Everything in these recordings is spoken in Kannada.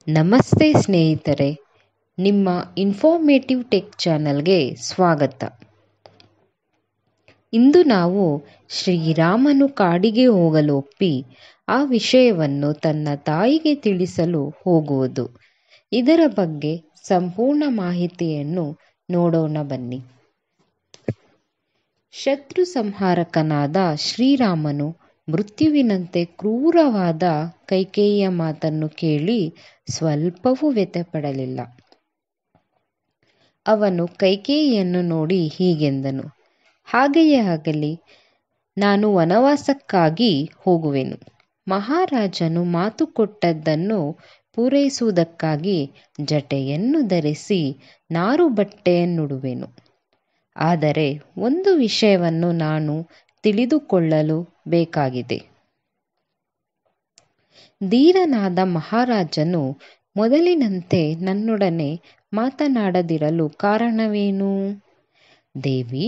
ನಮಸ್ತೆ ಸ್ನೇಹಿತರೆ, ನಿಮ್ಮ ಇನ್ಫಾರ್ಮೇಟಿವ್ ಟೆಕ್ ಚಾನಲ್ಗೆ ಸ್ವಾಗತ. ಇಂದು ನಾವು ಶ್ರೀರಾಮನು ಕಾಡಿಗೆ ಹೋಗಲು ಒಪ್ಪಿ ಆ ವಿಷಯವನ್ನು ತನ್ನ ತಾಯಿಗೆ ತಿಳಿಸಲು ಹೋಗುವುದು. ಇದರ ಬಗ್ಗೆ ಸಂಪೂರ್ಣ ಮಾಹಿತಿಯನ್ನು ನೋಡೋಣ ಬನ್ನಿ. ಶತ್ರು ಸಂಹಾರಕನಾದ ಶ್ರೀರಾಮನು ಮೃತ್ಯುವಿನಂತೆ ಕ್ರೂರವಾದ ಕೈಕೇಯಿಯ ಮಾತನ್ನು ಕೇಳಿ ಸ್ವಲ್ಪವೂ ವ್ಯಥೆಪಡಲಿಲ್ಲ. ಅವನು ಕೈಕೇಯಿಯನ್ನು ನೋಡಿ ಹೀಗೆಂದನು, ಹಾಗೆಯೇ ಆಗಲಿ, ನಾನು ವನವಾಸಕ್ಕಾಗಿ ಹೋಗುವೆನು. ಮಹಾರಾಜನು ಮಾತು ಕೊಟ್ಟದ್ದನ್ನು ಪೂರೈಸುವುದಕ್ಕಾಗಿ ಜಟೆಯನ್ನು ಧರಿಸಿ ನಾರು ಬಟ್ಟೆಯನ್ನುಡುವೆನು. ಆದರೆ ಒಂದು ವಿಷಯವನ್ನು ನಾನು ತಿಳಿದುಕೊಳ್ಳಲು ಬೇಕಾಗಿದೆ. ಧೀರನಾದ ಮಹಾರಾಜನು ಮೊದಲಿನಂತೆ ನನ್ನೊಡನೆ ಮಾತನಾಡದಿರಲು ಕಾರಣವೇನು? ದೇವಿ,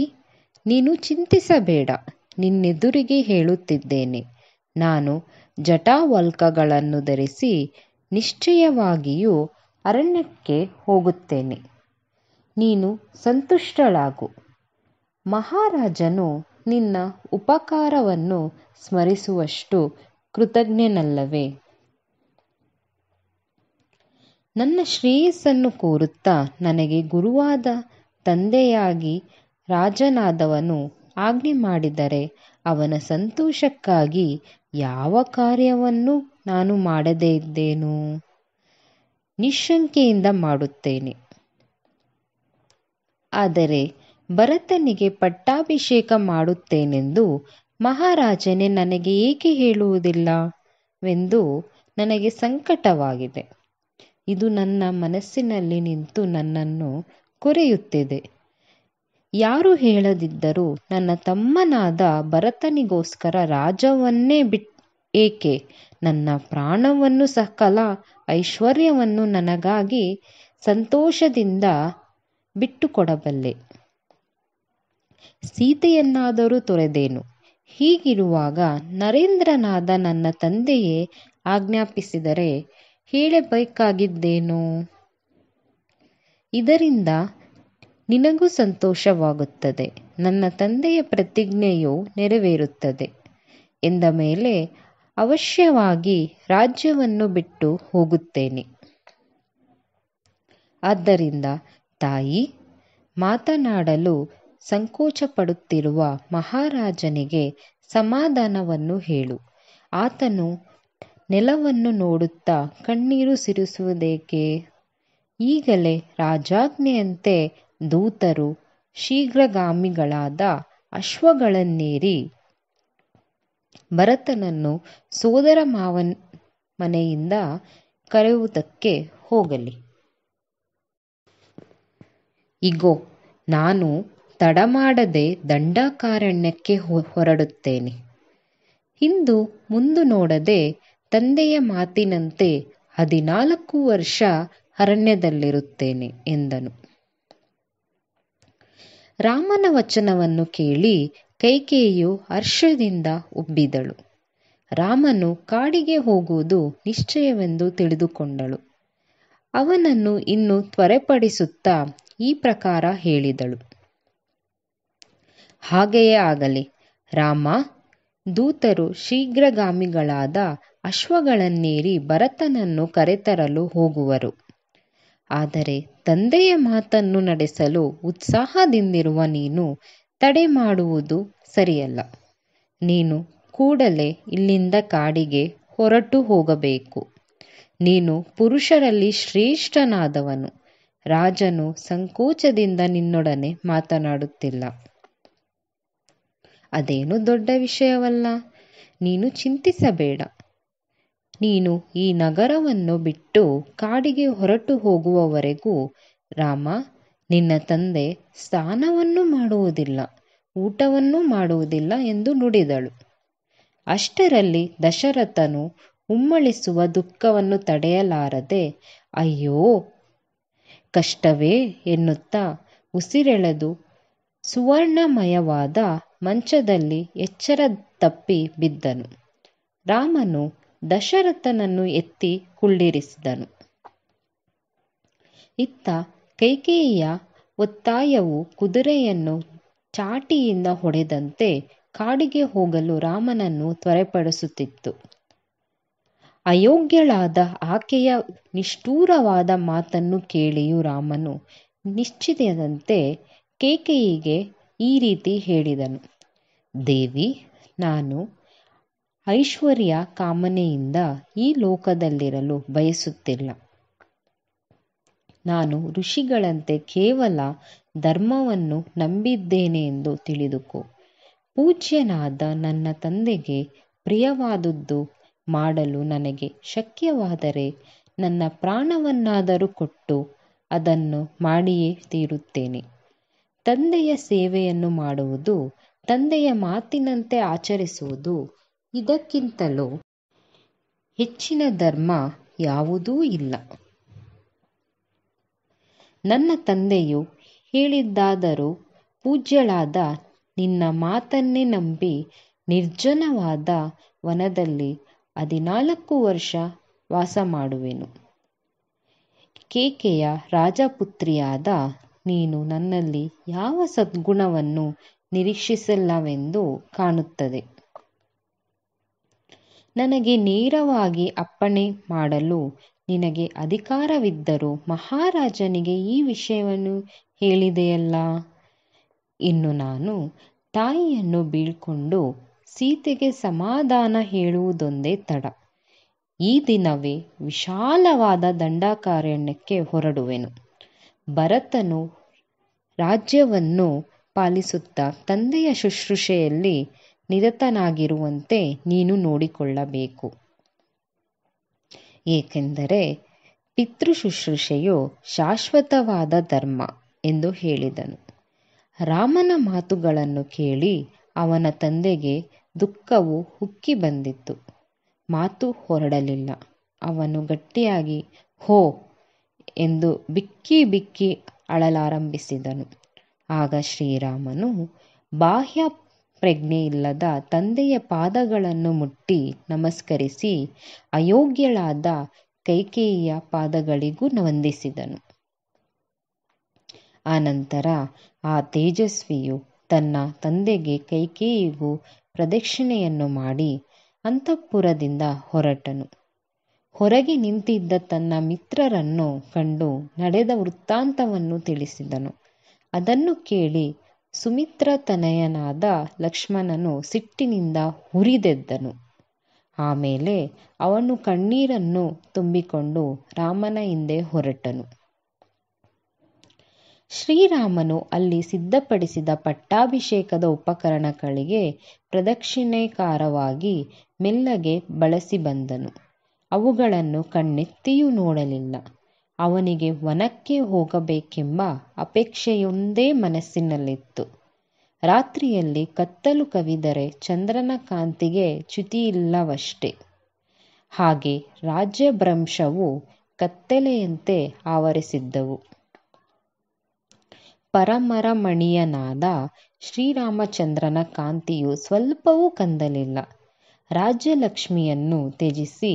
ನೀನು ಚಿಂತಿಸಬೇಡ, ನಿನ್ನೆದುರಿಗೆ ಹೇಳುತ್ತಿದ್ದೇನೆ. ನಾನು ಜಟಾವಲ್ಕಗಳನ್ನು ಧರಿಸಿ ನಿಶ್ಚಯವಾಗಿಯೂ ಅರಣ್ಯಕ್ಕೆ ಹೋಗುತ್ತೇನೆ. ನೀನು ಸಂತುಷ್ಟಳಾಗು. ಮಹಾರಾಜನು ನಿನ್ನ ಉಪಕಾರವನ್ನು ಸ್ಮರಿಸುವಷ್ಟು ಕೃತಜ್ಞನಲ್ಲವೇ? ನನ್ನ ಶ್ರೇಯಸ್ಸನ್ನು ಕೋರುತ್ತಾ ನನಗೆ ಗುರುವಾದ ತಂದೆಯಾಗಿ ರಾಜನಾದವನು ಆಜ್ಞೆ ಮಾಡಿದರೆ ಅವನ ಸಂತೋಷಕ್ಕಾಗಿ ಯಾವ ಕಾರ್ಯವನ್ನು ನಾನು ಮಾಡದೇ ಇದ್ದೇನೋ ನಿಶ್ಶಂಕೆಯಿಂದ ಮಾಡುತ್ತೇನೆ. ಆದರೆ ಭರತನಿಗೆ ಪಟ್ಟಾಭಿಷೇಕ ಮಾಡುತ್ತೇನೆಂದು ಮಹಾರಾಜನೇ ನನಗೆ ಏಕೆ ಹೇಳುವುದಿಲ್ಲವೆಂದು ನನಗೆ ಸಂಕಟವಾಗಿದೆ. ಇದು ನನ್ನ ಮನಸ್ಸಿನಲ್ಲಿ ನಿಂತು ನನ್ನನ್ನು ಕೊರೆಯುತ್ತಿದೆ. ಯಾರು ಹೇಳದಿದ್ದರೂ ನನ್ನ ತಮ್ಮನಾದ ಭರತನಿಗೋಸ್ಕರ ರಾಜ್ಯವನ್ನೇ ಏಕೆ, ನನ್ನ ಪ್ರಾಣವನ್ನು, ಸಕಲ ಐಶ್ವರ್ಯವನ್ನು ನನಗಾಗಿ ಸಂತೋಷದಿಂದ ಬಿಟ್ಟುಕೊಡಬಲ್ಲೆ. ಸೀತೆಯನ್ನಾದರೂ ತೊರೆದೇನು. ಹೀಗಿರುವಾಗ ನರೇಂದ್ರನಾದ ನನ್ನ ತಂದೆಯೇ ಆಜ್ಞಾಪಿಸಿದರೆ ಹೇಳಬೇಕಾಗಿದ್ದೇನೋ? ಇದರಿಂದ ನಿನಗೂ ಸಂತೋಷವಾಗುತ್ತದೆ, ನನ್ನ ತಂದೆಯ ಪ್ರತಿಜ್ಞೆಯು ನೆರವೇರುತ್ತದೆ ಎಂದ ಮೇಲೆ ಅವಶ್ಯವಾಗಿ ರಾಜ್ಯವನ್ನು ಬಿಟ್ಟು ಹೋಗುತ್ತೇನೆ. ಆದ್ದರಿಂದ ತಾಯಿ, ಮಾತನಾಡಲು ಸಂಕೋಚಪಡುತ್ತಿರುವ ಮಹಾರಾಜನಿಗೆ ಸಮಾಧಾನವನ್ನು ಹೇಳು. ಆತನು ನೆಲವನ್ನು ನೋಡುತ್ತಾ ಕಣ್ಣೀರು ಸುರಿಸುವುದೇಕೆ? ಈಗಲೇ ರಾಜಾಜ್ಞೆಯಂತೆ ದೂತರು ಶೀಘ್ರಗಾಮಿಗಳಾದ ಅಶ್ವಗಳನ್ನೇರಿ ಭರತನನ್ನು ಸೋದರ ಮಾವನ ಮನೆಯಿಂದ ಕರೆಯುವುದಕ್ಕೆ ಹೋಗಲಿ. ಇಗೋ, ನಾನು ತಡಮಾಡದೆ ದಂಡಕಾರಣ್ಯಕ್ಕೆ ಹೊರಡುತ್ತೇನೆ. ಹಿಂದು ಮುಂದು ನೋಡದೆ ತಂದೆಯ ಮಾತಿನಂತೆ 14 ವರ್ಷ ಅರಣ್ಯದಲ್ಲಿರುತ್ತೇನೆ ಎಂದನು. ರಾಮನ ವಚನವನ್ನು ಕೇಳಿ ಕೈಕೇಯಿಯು ಹರ್ಷದಿಂದ ಉಬ್ಬಿದಳು. ರಾಮನು ಕಾಡಿಗೆ ಹೋಗುವುದು ನಿಶ್ಚಯವೆಂದು ತಿಳಿದುಕೊಂಡಳು. ಅವನನ್ನು ಇನ್ನೂ ತ್ವರೆಪಡಿಸುತ್ತಾ ಈ ಪ್ರಕಾರ ಹೇಳಿದಳು, ಹಾಗೆಯೇ ಆಗಲಿ ರಾಮ. ದೂತರು ಶೀಘ್ರಗಾಮಿಗಳಾದ ಅಶ್ವಗಳನ್ನೇರಿ ಭರತನನ್ನು ಕರೆತರಲು ಹೋಗುವರು. ಆದರೆ ತಂದೆಯ ಮಾತನ್ನು ನಡೆಸಲು ಉತ್ಸಾಹದಿಂದಿರುವ ನೀನು ತಡೆ ಮಾಡುವುದು ಸರಿಯಲ್ಲ. ನೀನು ಕೂಡಲೇ ಇಲ್ಲಿಂದ ಕಾಡಿಗೆ ಹೊರಟು ಹೋಗಬೇಕು. ನೀನು ಪುರುಷರಲ್ಲಿ ಶ್ರೇಷ್ಠನಾದವನು. ರಾಜನು ಸಂಕೋಚದಿಂದ ನಿನ್ನೊಡನೆ ಮಾತನಾಡುತ್ತಿಲ್ಲ. ಅದೇನು ದೊಡ್ಡ ವಿಷಯವಲ್ಲ. ನೀನು ಚಿಂತಿಸಬೇಡ. ನೀನು ಈ ನಗರವನ್ನು ಬಿಟ್ಟು ಕಾಡಿಗೆ ಹೊರಟು ಹೋಗುವವರೆಗೂ ರಾಮ, ನಿನ್ನ ತಂದೆ ಸ್ನಾನವನ್ನು ಮಾಡುವುದಿಲ್ಲ, ಊಟವನ್ನೂ ಮಾಡುವುದಿಲ್ಲ ಎಂದು ನುಡಿದಳು. ಅಷ್ಟರಲ್ಲಿ ದಶರಥನು ಉಮ್ಮಳಿಸುವ ದುಃಖವನ್ನು ತಡೆಯಲಾರದೆ ಅಯ್ಯೋ ಕಷ್ಟವೇ ಎನ್ನುತ್ತಾ ಉಸಿರೆಳೆದು ಸುವರ್ಣಮಯವಾದ ಮಂಚದಲ್ಲಿ ಎಚ್ಚರ ತಪ್ಪಿ ಬಿದ್ದನು. ರಾಮನು ದಶರಥನನ್ನು ಎತ್ತಿ ಕುಳ್ಳಿರಿಸಿದನು. ಇತ್ತ ಕೈಕೇಯಿಯ ಒತ್ತಾಯವು ಕುದುರೆಯನ್ನು ಚಾಟಿಯಿಂದ ಹೊಡೆದಂತೆ ಕಾಡಿಗೆ ಹೋಗಲು ರಾಮನನ್ನು ತ್ವರೆಪಡಿಸುತ್ತಿತ್ತು. ಅಯೋಗ್ಯಳಾದ ಆಕೆಯ ನಿಷ್ಠುರವಾದ ಮಾತನ್ನು ಕೇಳಿಯೂ ರಾಮನು ನಿಶ್ಚಯದಂತೆ ಕೈಕೇಯಿಗೆ ಈ ರೀತಿ ಹೇಳಿದನು: ದೇವಿ, ನಾನು ಐಶ್ವರ್ಯ ಕಾಮನೆಯಿಂದ ಈ ಲೋಕದಲ್ಲಿರಲು ಬಯಸುತ್ತಿಲ್ಲ. ನಾನು ಋಷಿಗಳಂತೆ ಕೇವಲ ಧರ್ಮವನ್ನು ನಂಬಿದ್ದೇನೆ ಎಂದು ತಿಳಿದುಕೋ. ಪೂಜ್ಯನಾದ ನನ್ನ ತಂದೆಗೆ ಪ್ರಿಯವಾದುದು ಮಾಡಲು ನನಗೆ ಶಕ್ಯವಾದರೆ ನನ್ನ ಪ್ರಾಣವನ್ನಾದರೂ ಕೊಟ್ಟು ಅದನ್ನು ಮಾಡಿಯೇ ತೀರುತ್ತೇನೆ. ತಂದೆಯ ಸೇವೆಯನ್ನು ಮಾಡುವುದು, ತಂದೆಯ ಮಾತಿನಂತೆ ಆಚರಿಸುವುದು, ಇದಕ್ಕಿಂತಲೂ ಹೆಚ್ಚಿನ ಧರ್ಮ ಯಾವುದೂ ಇಲ್ಲ. ನನ್ನ ತಂದೆಯು ಹೇಳಿದ್ದಾದರೂ ಪೂಜ್ಯಳಾದ ನಿನ್ನ ಮಾತನ್ನೇ ನಂಬಿ ನಿರ್ಜನವಾದ ವನದಲ್ಲಿ 14 ವರ್ಷ ವಾಸ ಮಾಡುವೆನು. ಕೇಕೆಯ ರಾಜಪುತ್ರಿಯಾದ ನೀನು ನನ್ನಲ್ಲಿ ಯಾವ ಸದ್ಗುಣವನ್ನು ನಿರೀಕ್ಷಿಸಲಿಲ್ಲವೆಂದು ಕಾಣುತ್ತದೆ. ನನಗೆ ನೇರವಾಗಿ ಅಪ್ಪಣೆ ಮಾಡಲು ನಿನಗೆ ಅಧಿಕಾರವಿದ್ದರೂ ಮಹಾರಾಜನಿಗೆ ಈ ವಿಷಯವನ್ನು ಹೇಳಿದೆಯಲ್ಲ. ಇನ್ನು ನಾನು ತಾಯಿಯನ್ನು ಬೀಳ್ಕೊಂಡು ಸೀತೆಗೆ ಸಮಾಧಾನ ಹೇಳುವುದೊಂದೇ ತಡ. ಈ ದಿನವೇ ವಿಶಾಲವಾದ ದಂಡಕಾರಣ್ಯಕ್ಕೆ ಹೊರಡುವೆನು. ಭರತನು ರಾಜ್ಯವನ್ನು ಪಾಲಿಸುತ್ತಾ ತಂದೆಯ ಶುಶ್ರೂಷೆಯಲ್ಲಿ ನಿರತನಾಗಿರುವಂತೆ ನೀನು ನೋಡಿಕೊಳ್ಳಬೇಕು. ಏಕೆಂದರೆ ಪಿತೃಶುಶ್ರೂಷೆಯು ಶಾಶ್ವತವಾದ ಧರ್ಮ ಎಂದು ಹೇಳಿದನು. ರಾಮನ ಮಾತುಗಳನ್ನು ಕೇಳಿ ಅವನ ತಂದೆಗೆ ದುಃಖವು ಉಕ್ಕಿ ಬಂದಿತು. ಮಾತು ಹೊರಡಲಿಲ್ಲ. ಅವನು ಗಟ್ಟಿಯಾಗಿ ಹೋ ಎಂದು ಬಿಕ್ಕಿ ಬಿಕ್ಕಿ ಅಳಲಾರಂಭಿಸಿದನು. ಆಗ ಶ್ರೀರಾಮನು ಬಾಹ್ಯ ಪ್ರಜ್ಞೆಯಿಲ್ಲದ ತಂದೆಯ ಪಾದಗಳನ್ನು ಮುಟ್ಟಿ ನಮಸ್ಕರಿಸಿ ಅಯೋಗ್ಯಳಾದ ಕೈಕೇಯಿಯ ಪಾದಗಳಿಗೂ ವಂದಿಸಿದನು. ಆನಂತರ ಆ ತೇಜಸ್ವಿಯು ತನ್ನ ತಂದೆಗೆ ಕೈಕೇಯಿಗೂ ಪ್ರದಕ್ಷಿಣೆಯನ್ನು ಮಾಡಿ ಅಂತಃಪುರದಿಂದ ಹೊರಟನು. ಹೊರಗೆ ನಿಂತಿದ್ದ ತನ್ನ ಮಿತ್ರರನ್ನು ಕಂಡು ನಡೆದ ವೃತ್ತಾಂತವನ್ನು ತಿಳಿಸಿದನು. ಅದನ್ನು ಕೇಳಿ ಸುಮಿತ್ರತನಯನಾದ ಲಕ್ಷ್ಮಣನು ಸಿಟ್ಟಿನಿಂದ ಉರಿದೆದ್ದನು. ಆಮೇಲೆ ಅವನು ಕಣ್ಣೀರನ್ನು ತುಂಬಿಕೊಂಡು ರಾಮನ ಹಿಂದೆ ಹೊರಟನು. ಶ್ರೀರಾಮನು ಅಲ್ಲಿ ಸಿದ್ಧಪಡಿಸಿದ ಪಟ್ಟಾಭಿಷೇಕದ ಉಪಕರಣಗಳಿಗೆ ಪ್ರದಕ್ಷಿಣೆಕಾರವಾಗಿ ಮೆಲ್ಲಗೆ ಬಳಸಿ ಬಂದನು. ಅವುಗಳನ್ನು ಕಣ್ಣೆತ್ತಿಯೂ ನೋಡಲಿಲ್ಲ. ಅವನಿಗೆ ವನಕ್ಕೆ ಹೋಗಬೇಕೆಂಬ ಅಪೇಕ್ಷೆಯೊಂದೇ ಮನಸ್ಸಿನಲ್ಲಿತ್ತು. ರಾತ್ರಿಯಲ್ಲಿ ಕತ್ತಲು ಕವಿದರೆ ಚಂದ್ರನ ಕಾಂತಿಗೆ ಚ್ಯುತಿಯಿಲ್ಲವಷ್ಟೇ. ಹಾಗೆ ರಾಜ್ಯಭ್ರಂಶವು ಕತ್ತಲೆಯಂತೆ ಆವರಿಸಿದ್ದವು. ಪರಮರಮಣೀಯನಾದ ಶ್ರೀರಾಮಚಂದ್ರನ ಕಾಂತಿಯು ಸ್ವಲ್ಪವೂ ಕಂದಲಿಲ್ಲ. ರಾಜ್ಯಲಕ್ಷ್ಮಿಯನ್ನು ತ್ಯಜಿಸಿ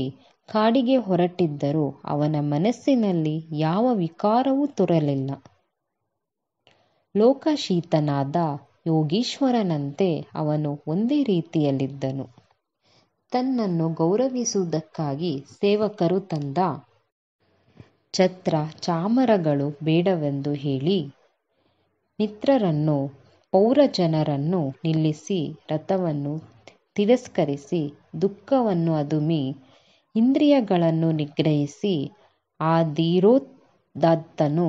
ಕಾಡಿಗೆ ಹೊರಟಿದ್ದರೂ ಅವನ ಮನಸ್ಸಿನಲ್ಲಿ ಯಾವ ವಿಕಾರವೂ ತೋರಲಿಲ್ಲ. ಲೋಕಶೀತನಾದ ಯೋಗೀಶ್ವರನಂತೆ ಅವನು ಒಂದೇ ರೀತಿಯಲ್ಲಿದ್ದನು. ತನ್ನನ್ನು ಗೌರವಿಸುವುದಕ್ಕಾಗಿ ಸೇವಕರು ತಂದ ಛತ್ರ ಚಾಮರಗಳು ಬೇಡವೆಂದು ಹೇಳಿ ಮಿತ್ರರನ್ನು ಪೌರಜನರನ್ನು ನಿಲ್ಲಿಸಿ ರಥವನ್ನು ತಿರಸ್ಕರಿಸಿ ದುಃಖವನ್ನು ಅದುಮಿ ಇಂದ್ರಿಯಗಳನ್ನು ನಿಗ್ರಹಿಸಿ ಆ ಧೀರೋದಾತ್ತನು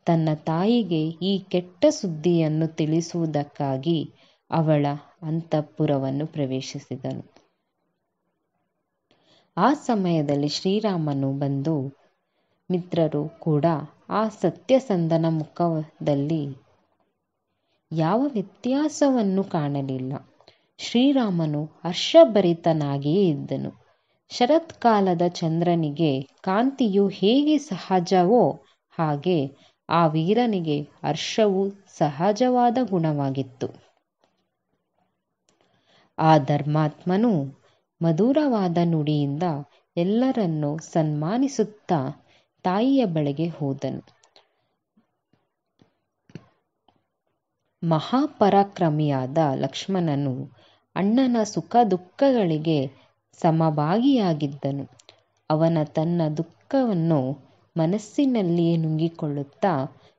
ತನ್ನ ತಾಯಿಗೆ ಈ ಕೆಟ್ಟ ಸುದ್ದಿಯನ್ನು ತಿಳಿಸುವುದಕ್ಕಾಗಿ ಅವಳ ಅಂತಃಪುರವನ್ನು ಪ್ರವೇಶಿಸಿದನು. ಆ ಸಮಯದಲ್ಲಿ ಶ್ರೀರಾಮನು ಬಂದು ಮಿತ್ರರು ಕೂಡ ಆ ಸತ್ಯಸಂಧನ ಮುಖದಲ್ಲಿ ಯಾವ ವ್ಯತ್ಯಾಸವನ್ನು ಕಾಣಲಿಲ್ಲ. ಶ್ರೀರಾಮನು ಹರ್ಷಭರಿತನಾಗಿಯೇ ಇದ್ದನು. ಶರತ್ಕಾಲದ ಚಂದ್ರನಿಗೆ ಕಾಂತಿಯು ಹೇಗೆ ಸಹಜವೋ ಹಾಗೆ ಆ ವೀರನಿಗೆ ಹರ್ಷವು ಸಹಜವಾದ ಗುಣವಾಗಿತ್ತು. ಆ ಧರ್ಮಾತ್ಮನು ಮಧುರವಾದ ನುಡಿಯಿಂದ ಎಲ್ಲರನ್ನೂ ಸನ್ಮಾನಿಸುತ್ತಾ ತಾಯಿಯ ಬಳಿಗೆ ಹೋದನು. ಮಹಾಪರಾಕ್ರಮಿಯಾದ ಲಕ್ಷ್ಮಣನು ಅಣ್ಣನ ಸುಖ ದುಃಖಗಳಿಗೆ ಸಮಭಾಗಿಯಾಗಿದ್ದನು. ಅವನ ತನ್ನ ದುಃಖವನ್ನು ಮನಸ್ಸಿನಲ್ಲಿಯೇ ನುಂಗಿಕೊಳ್ಳುತ್ತಾ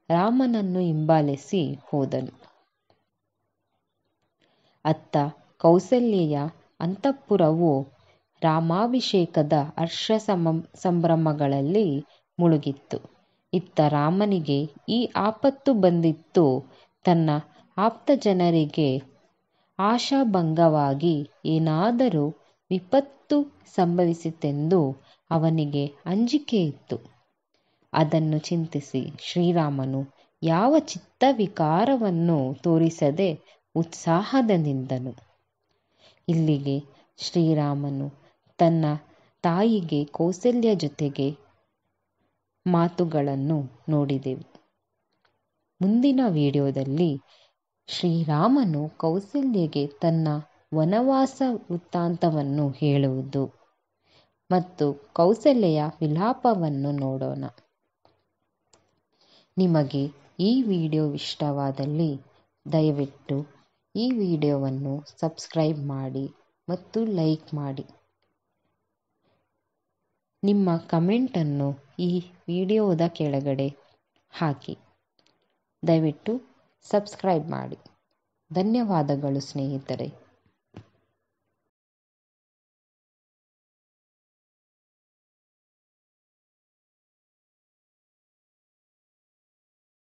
ರಾಮನನ್ನು ಹಿಂಬಾಲಿಸಿ ಹೋದನು. ಅತ್ತ ಕೌಸಲ್ಯೆಯ ಅಂತಃಪುರವು ರಾಮಾಭಿಷೇಕದ ಹರ್ಷ ಸಂಭ್ರಮಗಳಲ್ಲಿ ಮುಳುಗಿತ್ತು. ಇತ್ತ ರಾಮನಿಗೆ ಈ ಆಪತ್ತು ಬಂದಿತ್ತು. ತನ್ನ ಆಪ್ತಜನರಿಗೆ ಆಶಾಭಂಗವಾಗಿ ಏನಾದರೂ ವಿಪತ್ತು ಸಂಭವಿಸಿತೆಂದು ಅವನಿಗೆ ಅಂಜಿಕೆಯಿತ್ತು. ಅದನ್ನು ಚಿಂತಿಸಿ ಶ್ರೀರಾಮನು ಯಾವ ಚಿತ್ತವಿಕಾರವನ್ನು ತೋರಿಸದೆ ಉತ್ಸಾಹದಿಂದಿದ್ದನು. ಇಲ್ಲಿಗೆ ಶ್ರೀರಾಮನು ತನ್ನ ತಾಯಿಗೆ ಕೌಸಲ್ಯ ಜೊತೆಗೆ ಮಾತುಗಳನ್ನು ನೋಡಿದೆವು. ಮುಂದಿನ ವಿಡಿಯೋದಲ್ಲಿ ಶ್ರೀರಾಮನು ಕೌಸಲ್ಯೆಗೆ ತನ್ನ ವನವಾಸ ವೃತ್ತಾಂತವನ್ನು ಹೇಳುವುದು ಮತ್ತು ಕೌಸಲ್ಯೆಯ ವಿಲಾಪವನ್ನು ನೋಡೋಣ. ನಿಮಗೆ ಈ ವಿಡಿಯೋ ಇಷ್ಟವಾದಲ್ಲಿ ದಯವಿಟ್ಟು ಈ ವಿಡಿಯೋವನ್ನು ಸಬ್ಸ್ಕ್ರೈಬ್ ಮಾಡಿ ಮತ್ತು ಲೈಕ್ ಮಾಡಿ. ನಿಮ್ಮ ಕಮೆಂಟನ್ನು ಈ ವಿಡಿಯೋದ ಕೆಳಗಡೆ ಹಾಕಿ. ದಯವಿಟ್ಟು ಸಬ್ಸ್ಕ್ರೈಬ್ ಮಾಡಿ. ಧನ್ಯವಾದಗಳು ಸ್ನೇಹಿತರೆ.